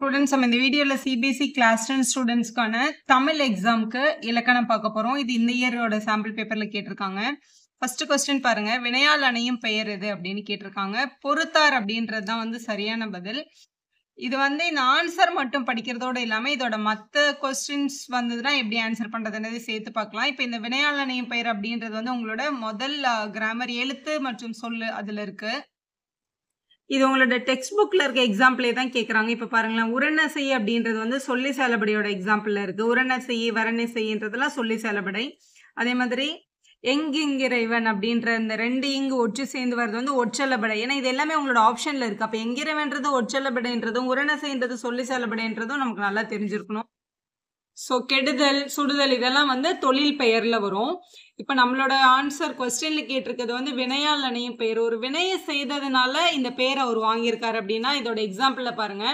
Students நம்ம இந்த வீடியோல சிபிஎஸ்இ கிளாஸ் 10 ஸ்டூடெண்ட்ஸ்க்கான தமிழ் எக்ஸாம்க்கு இலக்கணம் பார்க்க போறோம். இது இந்த இயரோட சாம்பிள் பேப்பர்ல கேட்டிருக்காங்க. ஃபர்ஸ்ட் கொஸ்டின் பாருங்க. வினையால் அணையும் பெயர் எது அப்படின்னு கேட்டிருக்காங்க. பொறுத்தார் அப்படின்றது தான் வந்து சரியான பதில். இது வந்து இந்த ஆன்சர் மட்டும் படிக்கிறதோட இல்லாம இதோட மத்த கொஸ்டின்ஸ் வந்ததுன்னா எப்படி ஆன்சர் பண்றதுன்றதை சேர்த்து பார்க்கலாம். இப்போ இந்த வினையால் அணையும் பெயர் அப்படின்றது வந்து உங்களோட முதல் கிராமர் எழுத்து மற்றும் சொல்லு அதுல இருக்கு. இது உங்களோட டெக்ஸ்ட் புக்ல இருக்க எக்ஸாம்பிளே தான் கேட்குறாங்க. இப்போ பாருங்களேன், உரநசை அப்படின்றது வந்து சொல்லி செயலபடியோட எக்ஸாம்பிள்ல இருக்கு. உரநசை வரநசைன்றதெல்லாம் சொல்லி செயலபடை. அதே மாதிரி எங்கிறைவன் அப்படின்ற இந்த ரெண்டு இங்கு ஒற்று சேர்ந்து வர்றது வந்து ஒற்றலபடை. ஏன்னா இது எல்லாமே உங்களோட ஆப்ஷன்ல இருக்கு. அப்போ எங்கிறைவன்றது ஒற்றலபடைன்றதும் உரநசைன்றது சொல்லி செயலபடைன்றதும் நமக்கு நல்லா தெரிஞ்சிருக்கணும். ஸோ கெடுதல், சுடுதல் இதெல்லாம் வந்து தொழில் பெயர்ல வரும். இப்போ நம்மளோட ஆன்சர் கொஸ்டின்ல கேட்டிருக்கிறது வந்து வினையால் அணையும் பெயர். ஒரு வினையை செய்ததுனால இந்த பெயர் அவர் வாங்கியிருக்காரு அப்படின்னா இதோட எக்ஸாம்பிள்ல பாருங்க.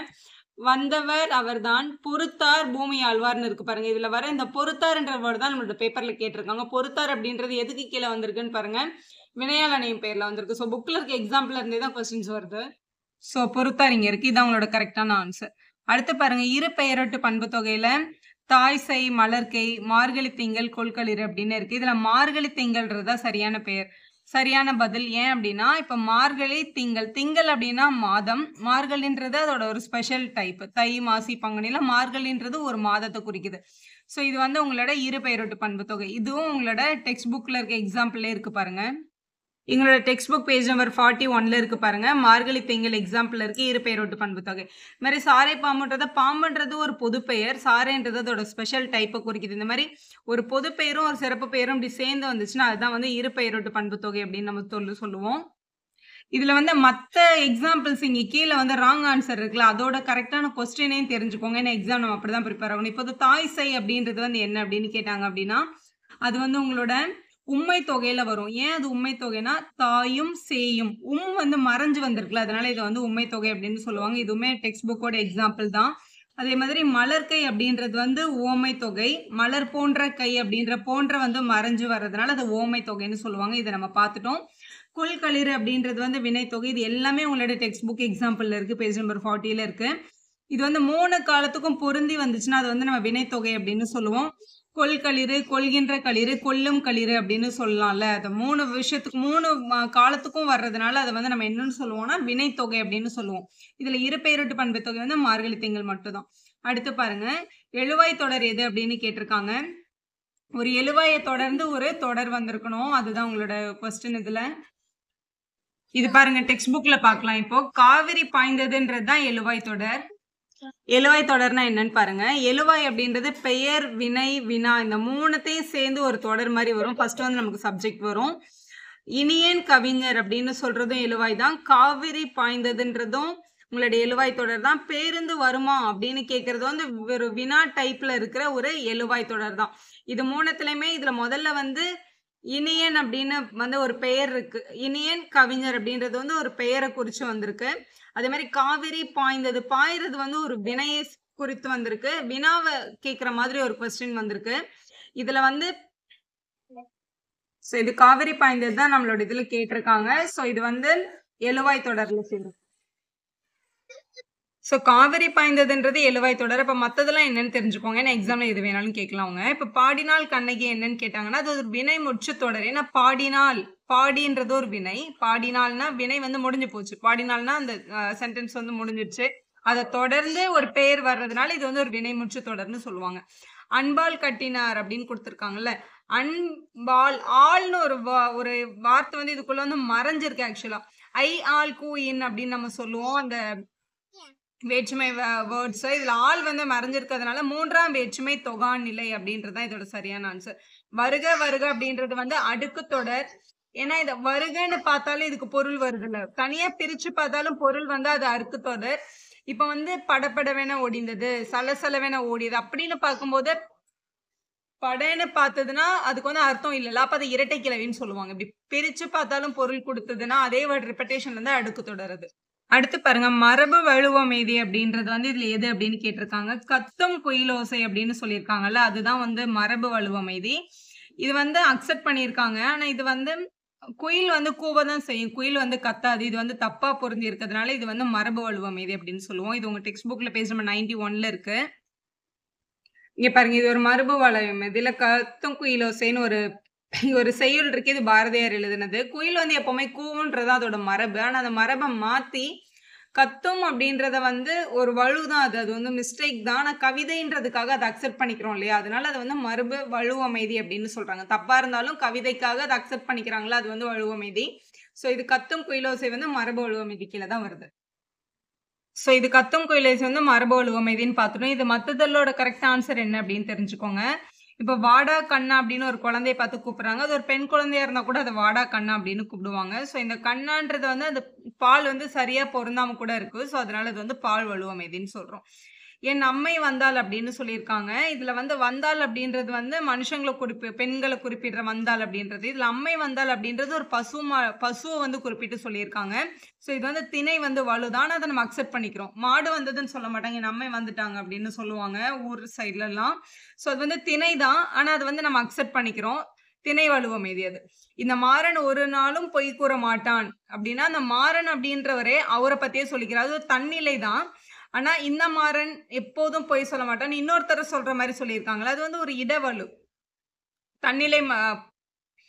வந்தவர் அவர்தான், பொறுத்தார் பூமி ஆழ்வார்னு இருக்கு பாருங்க. இதுல வர இந்த பொறுத்தார்ன்ற வேர்டு தான் நம்மளோட பேப்பர்ல கேட்டிருக்காங்க. பொறுத்தார் அப்படின்றது எதுக்கு கீழே வந்திருக்குன்னு பாருங்க, வினையால் அணையும் பெயர்ல வந்திருக்கு. ஸோ புக்ல இருக்க எக்ஸாம்பிள்ல இருந்தே தான் கொஸ்டின்ஸ் வருது. ஸோ பொறுத்தார் இங்க இருக்கு. இதான் உங்களோட கரெக்டான ஆன்சர். அடுத்து பாருங்க, இரு பெயரொட்டு பண்பு தொகையில தாய்சை, மலர்க்கை, மார்கழி திங்கள், கொள்களிறு அப்படின்னு இருக்கு. இதுல மார்கழி திங்கள்ன்றதா சரியான பெயர். சரியான பதில். ஏன் அப்படின்னா இப்ப மார்கழி திங்கள், திங்கள் அப்படின்னா மாதம், மார்கழின்றது அதோட ஒரு ஸ்பெஷல் டைப். தை மாசி பங்குனில மார்கழின்றது ஒரு மாதத்தை குறிக்குது. ஸோ இது வந்து உங்களோட இரு பெயரொட்டு பண்பு தொகை. இதுவும் உங்களோட டெக்ஸ்ட் புக்ல இருக்க எக்ஸாம்பிள்ல இருக்கு பாருங்க. எங்களோட டெக்ஸ்ட் புக் பேஜ் நம்பர் 41ல இருக்கு பாருங்க. மார்கழி திங்கள் எக்ஸாம்பிள் இருக்கு, இரு பெயரொட்டு பண்பு தொகை. இது மாதிரி சாரை பாம்புன்றது, பாம்புன்றது ஒரு பொது பெயர், சாரைன்றது அதோட ஸ்பெஷல் டைப்பை குறிக்குது. இந்த மாதிரி ஒரு பொது பெயரும் ஒரு சிறப்பு பெயரும் இப்படி சேர்ந்து வந்துச்சுன்னா அதுதான் வந்து இரு பெயரொட்டு பண்பு தொகை அப்படின்னு நம்ம சொல்லுவோம். இதுல வந்து மற்ற எக்ஸாம்பிள்ஸ் இங்க கீழே வந்து ராங் ஆன்சர் இருக்குல்ல, அதோட கரெக்டான கொஸ்டினையும் தெரிஞ்சுக்கோங்க. ஏன்னா எக்ஸாம் நம்ம அப்படிதான் ப்ரிப்பேர் ஆகணும். இப்போ தாய்சை அப்படின்றது வந்து என்ன அப்படின்னு கேட்டாங்க அப்படின்னா அது வந்து உங்களோட உண்மை தொகையில வரும். ஏன் அது உண்மை தொகைனா தாயும் சேயும் வந்து மறைஞ்சு வந்திருக்குல்ல, அதனால இதை வந்து உண்மை தொகை அப்படின்னு சொல்லுவாங்க. இதுவுமே டெக்ஸ்ட் புக்கோட எக்ஸாம்பிள் தான். அதே மாதிரி மலர்கை அப்படின்றது வந்து ஓமை தொகை. மலர் போன்ற கை அப்படின்ற போன்ற வந்து மறைஞ்சு வர்றதுனால அது ஓமை தொகைன்னு சொல்லுவாங்க. இதை நம்ம பார்த்துட்டோம். கொள்களிறு அப்படின்றது வந்து வினை தொகை. இது எல்லாமே உங்களோட டெக்ஸ்ட் புக் எக்ஸாம்பிள்ல இருக்கு, பேஜ் நம்பர் 40ல இருக்கு. இது வந்து 3 காலத்துக்கும் பொருந்தி வந்துச்சுன்னா அது வந்து நம்ம வினை தொகை அப்படின்னு சொல்லுவோம். கொள்களிறு, கொள்கின்ற களிறு, கொல்லும் களிறு அப்படின்னு சொல்லலாம்ல. அது 3 விஷயத்துக்கு 3 காலத்துக்கும் வர்றதுனால அதை வந்து நம்ம என்னன்னு சொல்லுவோம்னா வினை தொகை அப்படின்னு சொல்லுவோம். இதுல இரு பெயரொட்டு பண்பு தொகை வந்து மார்கழி திங்கள் மட்டும்தான். அடுத்து பாருங்க, எழுவாய் தொடர் எது அப்படின்னு கேட்டிருக்காங்க. ஒரு எழுவாயை தொடர்ந்து ஒரு தொடர் வந்திருக்கணும், அதுதான் உங்களோட கொஸ்டின். இதுல இது பாருங்க, டெக்ஸ்ட் புக்ல பார்க்கலாம். இப்போ காவிரி பாய்ந்ததுன்றது தான் எழுவாய் தொடர். எழுவாய் தொடர்னா என்னன்னு பாருங்க. எழுவாய் அப்படின்றது பெயர், வினை, வினா இந்த 3த்தையும் சேர்ந்து ஒரு தொடர் மாதிரி வரும். ஃபர்ஸ்ட் வந்து நமக்கு சப்ஜெக்ட் வரும். இனியன் கவிஞர் அப்படின்னு சொல்றதும் எழுவாய் தான். காவிரி பாய்ந்ததுன்றதும் உங்களுடைய எழுவாய் தொடர் தான். பேருந்து வருமா அப்படின்னு கேட்கறது வந்து ஒரு வினா டைப்ல இருக்கிற ஒரு எழுவாய் தொடர் தான். இது 3த்துலயுமே இதுல முதல்ல வந்து இனியன் அப்படின்னு வந்து ஒரு பெயர் இருக்கு. இனியன் கவிஞர் அப்படின்றது வந்து ஒரு பெயரை குறிச்சு வந்திருக்கு. அதே மாதிரி காவிரி பாய்ந்தது, பாய்றது வந்து ஒரு வினையை குறித்து வந்திருக்கு. வினாவை கேட்கிற மாதிரி ஒரு கொஸ்டின் வந்திருக்கு. இதுல வந்து இது காவிரி பாய்ந்தது தான் நம்மளோட இதுல கேட்டிருக்காங்க. சோ இது வந்து எழுவாய் தொடர்ல சேரும். ஸோ காவிரி பாய்ந்ததுன்றது எழுவாய் தொடர். இப்போ மற்றதெல்லாம் என்னன்னு தெரிஞ்சுக்கோங்க. ஏன்னா எக்ஸாம்ல எது வேணாலும் கேட்கலாம். இப்போ பாடினால் கண்ணகி என்னன்னு கேட்டாங்கன்னா அது ஒரு வினை முற்று தொடர். ஏன்னா பாடினால், பாடின்றது ஒரு வினை. பாடினால்னா வினை வந்து முடிஞ்சு போச்சு. பாடினால்னா அந்த சென்டென்ஸ் வந்து முடிஞ்சிருச்சு. அதை தொடர்ந்து ஒரு பெயர் வர்றதுனால இது வந்து ஒரு வினை முற்று தொடர்னு சொல்லுவாங்க. அன்பால் கட்டினார் அப்படின்னு கொடுத்துருக்காங்கல்ல, அன்பால் ஆள்னு ஒரு வார்த்தை வந்து இதுக்குள்ள வந்து மறைஞ்சிருக்கு. ஆக்சுவலா ஐ ஆல் கூ இன் அப்படின்னு நம்ம சொல்லுவோம் அந்த வேற்றுமை வேர்ட்ஸ். இதுல ஆள் வந்து மறைஞ்சிருக்கிறதுனால 3ஆம் வேற்றுமை தொகான் நிலை அப்படின்றதுதான் இதோட சரியான ஆன்சர். வருக வருக அப்படின்றது வந்து அடுக்கு தொடர். ஏன்னா இத வருகன்னு பார்த்தாலும் இதுக்கு பொருள் வருதுல்ல, தனியா பிரிச்சு பார்த்தாலும் பொருள் வந்து அது அடுக்கு தொடர். இப்ப வந்து படபடவென ஓடிந்தது, சலசலவென ஓடியது அப்படின்னு பார்க்கும்போது படன்னு பார்த்ததுன்னா அதுக்கு வந்து அர்த்தம் இல்லைல்ல, அப்ப அதை இரட்டை கிளவின்னு சொல்லுவாங்க. இப்படி பிரிச்சு பார்த்தாலும் பொருள் கொடுத்ததுன்னா அதே வேர்ட் ரிப்பீட்டேஷன்ல இருந்து அடுக்கு தொடருது. அடுத்து பாருங்க, மரபு வலுவமைதி அப்படின்றது வந்து இதுல எது அப்படின்னு கேட்டிருக்காங்க. கத்தும் குயிலோசை அப்படின்னு சொல்லியிருக்காங்கல்ல, அதுதான் வந்து மரபு வலுவமைதி. இது வந்து அக்செப்ட் பண்ணியிருக்காங்க. ஆனா இது வந்து குயில் வந்து கூவ தான் செய்யும். குயில் வந்து கத்தாது. இது வந்து தப்பா பொருந்தி இருக்கிறதுனால, இது வந்து மரபு வலுவமைதி அப்படின்னு சொல்லுவோம். இது உங்க டெக்ஸ்ட் புக்ல பேஜ் நம்பர் 91ல இருக்கு. இங்க பாருங்க. இது ஒரு மரபு வளையம். இதுல கத்தும் குயிலோசைன்னு ஒரு ஒரு செய்யுள் இருக்கு. இது பாரதியார் எழுதினது. குயில் வந்து எப்பவுமே கூவுன்றது அதோட மரபு. ஆனா அந்த மரப மாத்தி கத்தும் அப்படின்றத வந்து ஒரு வலு தான் அது. அது வந்து மிஸ்டேக் தான். ஆனா கவிதைன்றதுக்காக அத அக்செப்ட் பண்ணிக்கிறோம் இல்லையா? அதனால அது வந்து மரபு வலுவமைதி அப்படின்னு சொல்றாங்க. தப்பா இருந்தாலும் கவிதைக்காக அத அக்செப்ட் பண்ணிக்கிறாங்கல்ல, அது வந்து வலுவமைதி. ஸோ இது கத்தும் குயிலோசை வந்து மரபு வலுவமைதி கீழ தான் வருது. ஸோ இது கத்தும் குயிலோசை வந்து மரபு வலுவமைதின்னு பார்த்துட்டோம். இது மத்ததெல்லோட கரெக்ட் ஆன்சர் என்ன அப்படின்னு தெரிஞ்சுக்கோங்க. இப்ப வாடா கண்ணா அப்படின்னு ஒரு குழந்தைய பார்த்து கூப்பிடுறாங்க. அது ஒரு பெண் குழந்தையா இருந்தா கூட அத வாடா கண்ணா அப்படின்னு கூப்பிடுவாங்க. ஸோ இந்த கண்ணான்றது வந்து அந்த பால் வந்து சரியா பொருந்தாம கூட இருக்கு. ஸோ அதனால இது வந்து பால் வலுவமைதின்னு சொல்றோம். என் அம்மை வந்தாள் அப்படின்னு சொல்லியிருக்காங்க. இதுல வந்து வந்தாள் அப்படின்றது வந்து மனுஷங்கள பெண்கள குறிப்பிடுற வந்தாள் அப்படின்றது. இதுல அம்மை வந்தாள் அப்படின்றது ஒரு பசுவ வந்து குறிப்பிட்டு சொல்லியிருக்காங்க. ஸோ இது வந்து திணை வந்து வலுதான். ஆனா அத நம்ம அக்செப்ட் பண்ணிக்கிறோம். மாடு வந்ததுன்னு சொல்ல மாட்டாங்க. என் அம்மை வந்துட்டாங்க அப்படின்னு சொல்லுவாங்க ஊர் சைட்லலாம். ஸோ அது வந்து திணை தான். ஆனா அது வந்து நம்ம அக்செப்ட் பண்ணிக்கிறோம். திணை வலுவமைதி அது. இந்த மாறன் ஒரு நாளும் பொய் கூற மாட்டான் அப்படின்னா, அந்த மாறன் அப்படின்றவரே அவர பத்தியே சொல்லிக்கிறார். அது ஒரு தன்னிலை தான். ஆனா இந்த மாறன் எப்போதும் பொய் சொல்ல மாட்டான். இன்னொருத்தர சொல்ற மாரி சொல்லியிருக்காங்கல்ல. அது வந்து ஒரு இடவலு. தன்னிலை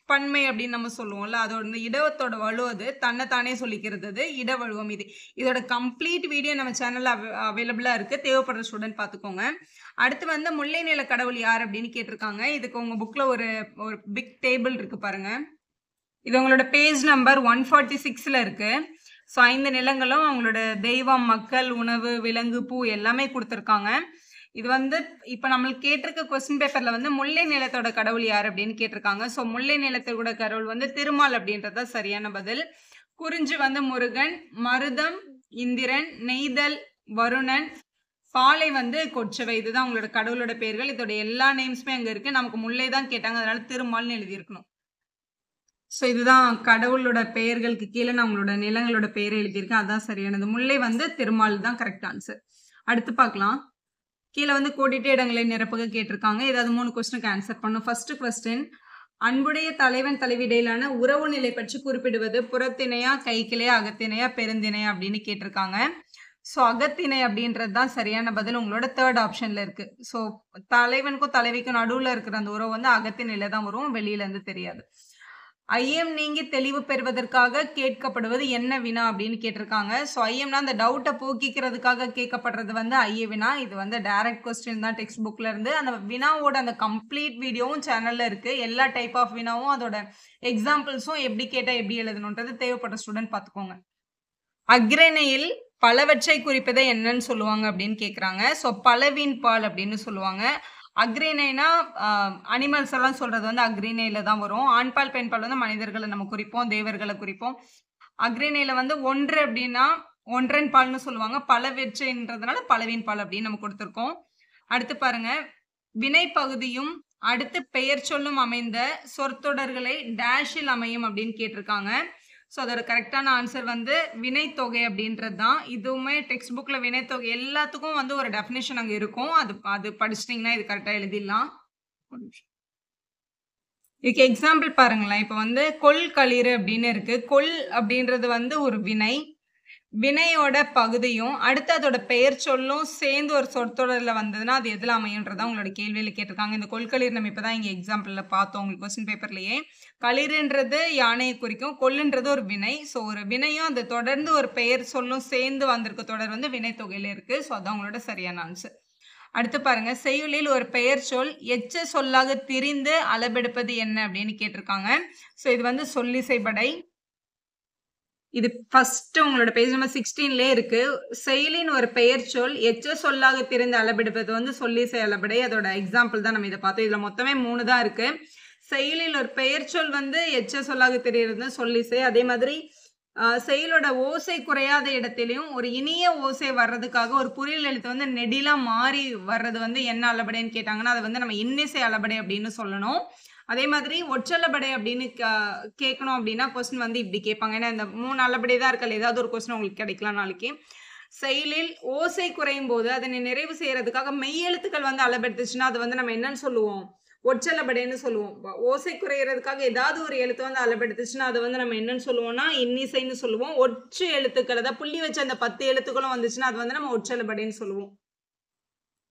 பன்மை அப்படின்னு நம்ம சொல்லுவோம்ல. அதோட இந்த இடவத்தோட வலு அது. தன்ன தானே சொல்லிக்கிறது அது. இடவழுவம் இது. இதோட கம்ப்ளீட் வீடியோ நம்ம சேனல்ல அவைலபிளா இருக்கு. தேவைப்படுற ஸ்டூடண்ட் பார்த்துக்கோங்க. அடுத்து வந்து முல்லை நில கடவுள் யார் அப்படின்னு கேட்டிருக்காங்க. இதுக்கு உங்க புக்ல ஒரு ஒரு பிக் டேபிள் இருக்கு பாருங்க. இது உங்களோட பேஜ் நம்பர் 146ல இருக்கு. ஸோ 5 நிலங்களும் அவங்களோட தெய்வம், மக்கள், உணவு, விலங்கு, பூ எல்லாமே குடுத்துருக்காங்க. இது வந்து இப்ப நம்மளுக்கு கேட்டிருக்க கொஸ்டின் பேப்பர்ல வந்து முல்லை நிலத்தோட கடவுள் யார் அப்படின்னு கேட்டிருக்காங்க. ஸோ முல்லை நிலத்தோட கடவுள் வந்து திருமால் அப்படின்றது தான் சரியான பதில். குறிஞ்சி வந்து முருகன், மருதம் இந்திரன், நெய்தல் வருணன், பாலை வந்து கொற்றவை. இதுதான் உங்களோட கடவுளோட பெயர்கள். இதோட எல்லா நேம்ஸுமே அங்க இருக்கு. நமக்கு முல்லை தான் கேட்டாங்க. அதனால திருமால்னு எழுதியிருக்கணும். ஸோ இதுதான் கடவுளோட பெயர்களுக்கு கீழே நான் உங்களோட நிலங்களோட பெயரை எழுதியிருக்கேன். அதான் சரியானது. முல்லை வந்து திருமால் தான் கரெக்ட் ஆன்சர். அடுத்து பார்க்கலாம். கீழே வந்து கோடிட்ட இடங்களை நிரப்புக கேட்டிருக்காங்க. ஏதாவது 3 கொஸ்டினுக்கு ஆன்சர் பண்ணும். ஃபர்ஸ்ட் கொஸ்டின், அன்புடைய தலைவன் தலைவி இடையிலான உறவு நிலை பற்றி குறிப்பிடுவது புறத்திணையா, கைக்கிளையா, அகத்திணையா, பெருந்திணையா அப்படின்னு கேட்டிருக்காங்க. ஸோ அகத்திணை அப்படின்றது தான் சரியான பதில். உங்களோட தேர்ட் ஆப்ஷன்ல இருக்கு. ஸோ தலைவனுக்கும் தலைவிக்கும் நடுவுல இருக்கிற அந்த உறவு வந்து அகத்திணையில தான் வரும். வெளியில இருந்து தெரியாது. ஐயம் நீங்கி தெளிவு பெறுவதற்காக கேட்கப்படுவது என்ன வினா அப்படின்னு கேட்டிருக்காங்க. ஸோ ஐயம்னா அந்த டவுட்டை போக்கிக்கிறதுக்காக கேட்கப்படுறது வந்து ஐய வினா. இது வந்து டைரக்ட் கொஸ்டின் தான் டெக்ஸ்ட் புக்ல இருந்து. அந்த வினாவோட அந்த கம்ப்ளீட் வீடியோவும் சேனல்ல இருக்கு. எல்லா டைப் ஆஃப் வினாவும் அதோட எக்ஸாம்பிள்ஸும் எப்படி கேட்டா எப்படி எழுதணுன்றது தேவைப்பட்ட ஸ்டூடெண்ட் பார்த்துக்கோங்க. அக்ரணையில் பலவற்றை குறிப்பதை என்னன்னு சொல்லுவாங்க அப்படின்னு கேட்குறாங்க. ஸோ பலவின் பால் அப்படின்னு சொல்லுவாங்க. அக்ரிணைனா அனிமல்ஸ் எல்லாம் சொல்றது வந்து அக்ரிணையில தான் வரும். ஆண்பால் பெண்பால் வந்து மனிதர்களை நம்ம குறிப்போம், தேவர்களை குறிப்போம். அக்ரிணையில வந்து ஒன்று அப்படின்னா ஒன்றன் பால்னு சொல்லுவாங்க. பலவற்றைன்றதுனால பலவின் பால் அப்படின்னு நம்ம கொடுத்துருக்கோம். அடுத்து பாருங்க, வினை பகுதியும் அடுத்து பெயர் சொல்லும் அமைந்த சொற்றொடர்களை டேஷில் அமையும் அப்படின்னு கேட்டிருக்காங்க. ஸோ அதோட கரெக்டான ஆன்சர் வந்து வினைத்தொகை அப்படின்றது தான். இதுவுமே டெக்ஸ்ட் புக்ல வினைத்தொகை எல்லாத்துக்கும் வந்து ஒரு டெஃபினேஷன் அங்கே இருக்கும். அது படிச்சிட்டிங்கன்னா இது கரெக்டாக எழுதிடலாம். இதுக்கு எக்ஸாம்பிள் பாருங்களேன். இப்போ வந்து கொள் களிறு அப்படின்னு இருக்கு. கொள் அப்படின்றது வந்து ஒரு வினை. வினையோட பகுதியும் அடுத்து அதோட பெயர் சொல்லும் சேர்ந்து ஒரு சொற்றொடரில் வந்ததுன்னா அது எதில் அமையுன்றதான் உங்களோட கேள்வியில் கேட்டிருக்காங்க. இந்த கொள்களிர் நம்ம இப்போ தான் இங்கே எக்ஸாம்பிளில் பார்த்தோம் உங்களுக்கு கொஸ்டின் பேப்பர்லேயே. களிறுன்றது யானையை குறிக்கும், கொள்ளுன்றது ஒரு வினை. ஸோ ஒரு வினையும் அது தொடர்ந்து ஒரு பெயர் சொல்லும் சேர்ந்து வந்திருக்க தொடர் வந்து வினைத்தொகையில் இருக்குது. ஸோ அதான் உங்களோட சரியான ஆன்சர். அடுத்து பாருங்க, செய்யுளில் ஒரு பெயர் சொல் எச்ச சொல்லாக திரிந்து அளபெடுப்பது என்ன அப்படின்னு கேட்டிருக்காங்க. ஸோ இது வந்து சொல்லிசைப்படை. இது ஃபர்ஸ்ட் உங்களோட பேஜ் நம்பர் 16லே இருக்கு. செயலின் ஒரு பெயர் சொல் எச்ச சொல்லாக திரிந்து அளபெடுப்பது வந்து சொல்லிசை அளபடை. அதோட எக்ஸாம்பிள் தான் நம்ம இதை பார்த்தோம். இதுல மொத்தமே 3 தான் இருக்கு. செயலில் ஒரு பெயர் சொல் வந்து எச்ச சொல்லாக தெரிகிறது சொல்லிசை. அதே மாதிரி செயலோட ஓசை குறையாத இடத்திலையும் ஒரு இனிய ஓசை வர்றதுக்காக ஒரு குறில் எழுத்து வந்து நெடிலா மாறி வர்றது வந்து என்ன அளபடைன்னு கேட்டாங்கன்னா அதை வந்து நம்ம இன்னிசை அளபடை அப்படின்னு சொல்லணும். அதே மாதிரி ஒற்றளபடை அப்படின்னு கேட்கணும் அப்படின்னா கொஸ்டின் வந்து இப்படி கேட்பாங்க. ஏன்னா இந்த 3 அளபடை தான் இருக்கல, ஏதாவது ஒரு கொஸ்டின் உங்களுக்கு கிடைக்கலாம் நாளைக்கு. செயலில் ஓசை குறையும் போது அதனை நிறைவு செய்யறதுக்காக மெய்யெழுத்துக்கள் வந்து அளபெடுத்துச்சுன்னா அது வந்து நம்ம என்னன்னு சொல்லுவோம், ஒற்றலபடைன்னு சொல்லுவோம். ஓசை குறையறதுக்காக ஏதாவது ஒரு எழுத்து வந்து அளபெடுத்துச்சுன்னா, அத வந்து நம்ம என்னன்னு சொல்லுவோம்னா, இன்னிசைன்னு சொல்லுவோம். ஒற்று எழுத்துக்கள் அதாவது புள்ளி வச்ச அந்த 10 எழுத்துக்களும் வந்துச்சுன்னா, அது வந்து நம்ம ஒற்றலபடைன்னு சொல்லுவோம்.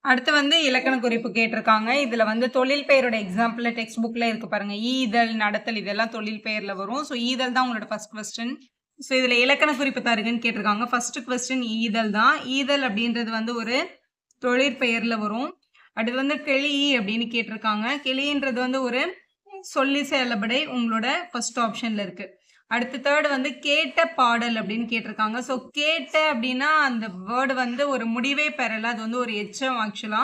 அடுத்து வந்து இலக்கண குறிப்பு கேட்டிருக்காங்க. இதுல வந்து தொழில் பெயரோட எக்ஸாம்பிள் டெக்ஸ்ட் புக்ல இருக்கு பாருங்க. ஈதல், நடத்தல் இதெல்லாம் தொழில் பெயர்ல வரும். ஸோ ஈதல் தான் உங்களோட ஃபர்ஸ்ட் கொஸ்டின். ஸோ இதுல இலக்கண குறிப்பு தருகன்னு கேட்டிருக்காங்க. ஃபர்ஸ்ட் கொஸ்டின் ஈதல் தான். ஈதல் அப்படின்றது வந்து ஒரு தொழிற்பெயர்ல வரும். அடுத்து வந்து கிளி அப்படின்னு கேட்டிருக்காங்க. கிளின்றது வந்து ஒரு சொல்லிசை அளபடை உங்களோட ஃபர்ஸ்ட் ஆப்ஷன்ல இருக்கு. அடுத்து தேர்ட் வந்து கேட்ட பாடல் அப்படின்னு கேட்டிருக்காங்க. ஸோ கேட்ட அப்படின்னா அந்த வேர்டு வந்து ஒரு முடிவே பெறல. அது வந்து ஒரு எச்சம் ஆக்சுவலா.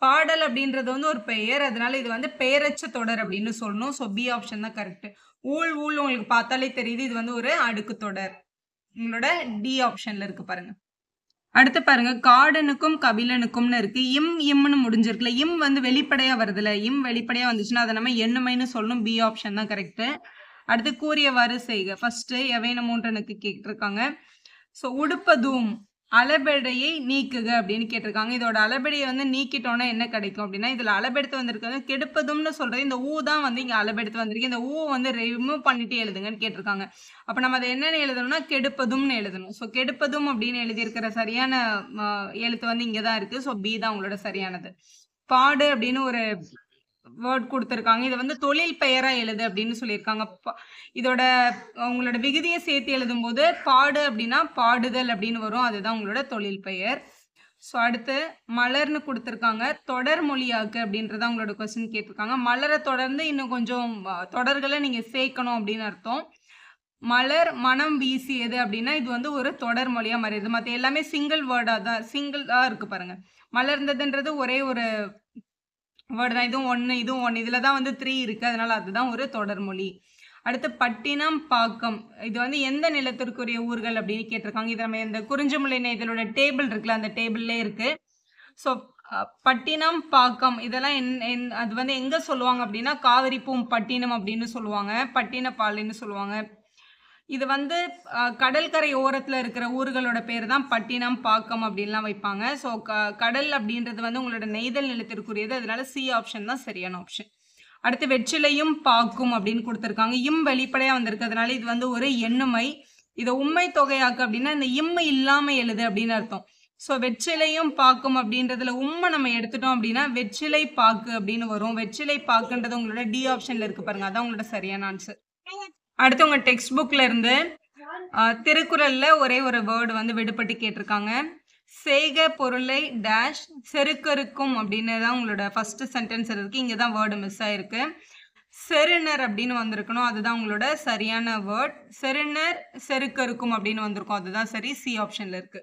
பாடல் அப்படின்றது வந்து ஒரு பெயர். அதனால இது வந்து பெயரச்ச தொடர் அப்படின்னு சொல்லணும். ஸோ பி ஆப்ஷன் தான் கரெக்ட். ஊழ் உங்களுக்கு பார்த்தாலே தெரியுது. இது வந்து ஒரு அடுக்கு தொடர். உங்களோட டி ஆப்ஷன்ல இருக்கு பாருங்க. அடுத்து பாருங்க காடனுக்கும் கபிலனுக்கும்னு இருக்கு. இம்னு முடிஞ்சிருக்குல்ல. இம் வந்து வெளிப்படையா வருதுல. இம் வெளிப்படையா வந்துச்சுன்னா அதை நம்ம எண்ணுமைன்னு சொல்லணும். பி ஆப்ஷன் தான் கரெக்ட். அடுத்து கூறியவாறு செய்க. ஃபர்ஸ்ட் எவைன மூன்றனுக்கு கேட்டிருக்காங்க. ஸோ உடுப்பதும் அளபெடையை நீக்குக அப்படின்னு கேட்டிருக்காங்க. இதோட அளபெடையை வந்து நீக்கிட்டோம்னா என்ன கிடைக்கும் அப்படின்னா, இதுல அளபெடுத்து வந்திருக்கிறது கெடுப்பதும்னு சொல்றது இந்த ஊ தான் வந்து இங்க அளபெடுத்து வந்திருக்கு. இந்த ஊ வந்து ரிமூவ் பண்ணிட்டு எழுதுங்கன்னு கேட்டிருக்காங்க. அப்ப நம்ம அதை என்னன்னு எழுதணும்னா கெடுப்பதும்னு எழுதணும். ஸோ கெடுப்பதும் அப்படின்னு எழுதியிருக்கிற சரியான எழுத்து வந்து இங்கதான் இருக்கு. ஸோ பி தான் உங்களோட சரியானது. பாடு அப்படின்னு ஒரு வேர்ட் கொடுத்துருக்காங்க. இதை வந்து தொழில் பெயரா எழுது அப்படின்னு சொல்லியிருக்காங்க. இதோட உங்களோட விகுதியை சேர்த்து எழுதும் போது பாடு அப்படின்னா பாடுதல் அப்படின்னு வரும். அதுதான் உங்களோட தொழில் பெயர். ஸோ அடுத்து மலர்னு கொடுத்துருக்காங்க. தொடர் மொழியாக்கு அப்படின்றத உங்களோட கொஸ்டின் கேட்டிருக்காங்க. மலரை தொடர்ந்து இன்னும் கொஞ்சம் தொடர்களை நீங்க சேர்க்கணும் அப்படின்னு அர்த்தம். மலர் மனம் வீசியது அப்படின்னா இது வந்து ஒரு தொடர் மொழியா மாறிடுது. மற்ற எல்லாமே சிங்கிள் வேர்டா தான் சிங்கிளா இருக்கு பாருங்க. மலர்ந்ததுன்றது ஒரே ஒரு வேர்டு தான். இதுவும் 1 இதுவும் 1 இதுல தான் வந்து 3 இருக்கு. அதனால அதுதான் ஒரு தொடர்மொழி. அடுத்து பட்டினம் பாக்கம். இது வந்து எந்த நிலத்திற்குரிய ஊர்கள் அப்படின்னு கேட்டிருக்காங்க. இது நம்ம இந்த குறிஞ்சிமுல்லை இதழோட டேபிள் இருக்குல்ல அந்த டேபிள்லே இருக்கு. ஸோ பட்டினம் பாக்கம் இதெல்லாம் அது வந்து எங்க சொல்லுவாங்க அப்படின்னா காவிரிப்பூம் பட்டினம் அப்படின்னு சொல்லுவாங்க. பட்டினப்பாலைன்னு சொல்லுவாங்க. இது வந்து கடற்கரை ஓரத்துல இருக்கிற ஊர்களோட பேர் தான் பட்டினம் பாக்கம் அப்படின்லாம் வைப்பாங்க. ஸோ கடல் அப்படின்றது வந்து உங்களோட நெய்தல் நிலத்திற்குரியது. அதனால சி ஆப்ஷன் தான் சரியான ஆப்ஷன். அடுத்து வெற்றிலையும் பாக்கும் அப்படின்னு கொடுத்துருக்காங்க. இம் வெளிப்படையா வந்திருக்கிறதுனால இது வந்து ஒரு எண்ணுமை. இதை உண்மை தொகையாக்கு அப்படின்னா இந்த இம்மு இல்லாம எழுது அப்படின்னு அர்த்தம். ஸோ வெற்றிலையும் பாக்கும் அப்படின்றதுல உண்மை நம்ம எடுத்துட்டோம் அப்படின்னா வெற்றிலை பாக்கு அப்படின்னு வரும். வெற்றிலை பாக்குன்றது உங்களோட டி ஆப்ஷன்ல இருக்கு பாருங்க. அதான் உங்களோட சரியான ஆன்சர். அடுத்து உங்க டெக்ஸ்ட் புக்ல இருந்து திருக்குறள்ல ஒரே ஒரு வேர்டு வந்து விடுபட்டு கேட்டிருக்காங்க. செய்க பொருளை டேஷ் செருக்கருக்கும் அப்படின்னு தான் உங்களோட ஃபர்ஸ்ட் சென்டென்ஸ் இருக்கு. இங்கதான் வேர்டு மிஸ் ஆயிருக்கு. செருணர் அப்படின்னு வந்திருக்கணும். அதுதான் உங்களோட சரியான வேர்ட். செருணர் செருக்கருக்கும் அப்படின்னு வந்திருக்கும். அதுதான் சரி. சி ஆப்ஷன்ல இருக்கு.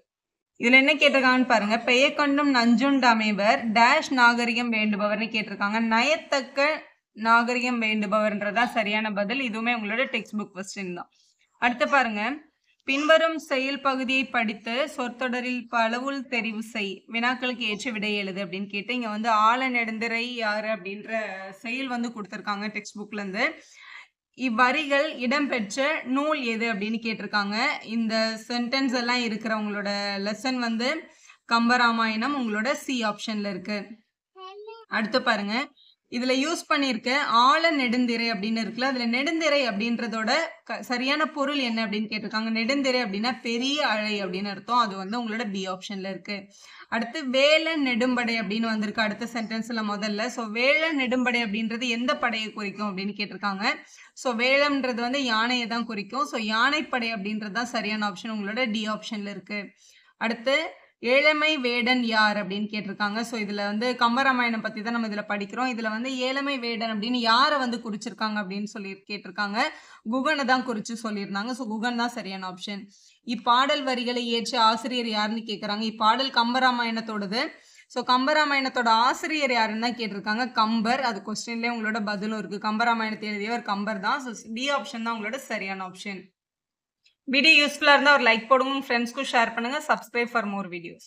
இதுல என்ன கேட்டிருக்காங்கன்னு பாருங்க. பெயர் கண்டும் நஞ்சுண்டு அமைவர் டேஷ் நாகரிகம் வேண்டுபவர்னு கேட்டிருக்காங்க. நயத்தக்க நாகரிகம் வேண்டுபவர்ன்றதா சரியான பதில். இதுவுமே உங்களோட டெக்ஸ்ட் புக் கொஸ்டின் தான். அடுத்து பாருங்க. பின்வரும் செயல் பகுதியை படித்து சொற்றொடரில் பலவுள் தெரிவு செய். வினாக்களுக்கு ஏற்ற விடை எழுது அப்படின்னு கேட்டு இங்க வந்து ஆழ நெடுந்திரை யாரு அப்படின்ற செயல் வந்து கொடுத்திருக்காங்க டெக்ஸ்ட் புக்ல இருந்து. இவ்வரிகள் இடம்பெற்ற நூல் எது அப்படின்னு கேட்டிருக்காங்க. இந்த சென்டென்ஸ் எல்லாம் இருக்கிறவங்களோட லெசன் வந்து கம்பராமாயணம் உங்களோட சி ஆப்ஷன்ல இருக்கு. அடுத்து பாருங்க. இதுல யூஸ் பண்ணிருக்க ஆழ நெடுந்திரை அப்படின்னு இருக்குல்ல. அதுல நெடுந்திரை அப்படின்றதோட சரியான பொருள் என்ன அப்படின்னு கேட்டிருக்காங்க. நெடுந்திரை அப்படின்னா பெரிய அழை அப்படின்னு அர்த்தம். அது வந்து உங்களோட பி ஆப்ஷன்ல இருக்கு. அடுத்து வேல நெடும்படை அப்படின்னு வந்திருக்கு அடுத்த சென்டென்ஸ்ல முதல்ல. ஸோ வேல நெடும்படை அப்படின்றது எந்த படையை குறிக்கும் அப்படின்னு கேட்டிருக்காங்க. ஸோ வேலம்ன்றது வந்து யானையை தான் குறிக்கும். ஸோ யானைப்படை அப்படின்றது தான் சரியான ஆப்ஷன். உங்களோட டி ஆப்ஷன்ல இருக்கு. அடுத்து ஏழமை வேடன் யார் அப்படின்னு கேட்டிருக்காங்க. ஸோ இதுல வந்து கம்பராமாயணம் பத்தி தான் நம்ம இதுல படிக்கிறோம். இதுல வந்து ஏழமை வேடன் அப்படின்னு யாரை வந்து குறிச்சிருக்காங்க அப்படின்னு சொல்லி கேட்டிருக்காங்க. குகனை தான் குறிச்சு சொல்லியிருந்தாங்க. ஸோ குகன் தான் சரியான ஆப்ஷன். இப்பாடல் வரிகளை ஏற்ற ஆசிரியர் யாருன்னு கேட்கறாங்க. இப்பாடல் கம்பராமாயணத்தோடது. ஸோ கம்பராமாயணத்தோட ஆசிரியர் யாருன்னு தான் கேட்டிருக்காங்க. கம்பர். அது கொஸ்டின்லேயே உங்களோட பதிலும் இருக்கு. கம்பராமாயணத்தை எழுதியவர் கம்பர் தான். ஸோ டி ஆப்ஷன் தான் உங்களோட சரியான ஆப்ஷன். வீடியோ யூஸ்ஃபுல்லா இருந்தா ஒரு லைக் போடுங்க. ஃப்ரெண்ட்ஸ்க்கும் ஷேர் பண்ணுங்க. Subscribe for more videos.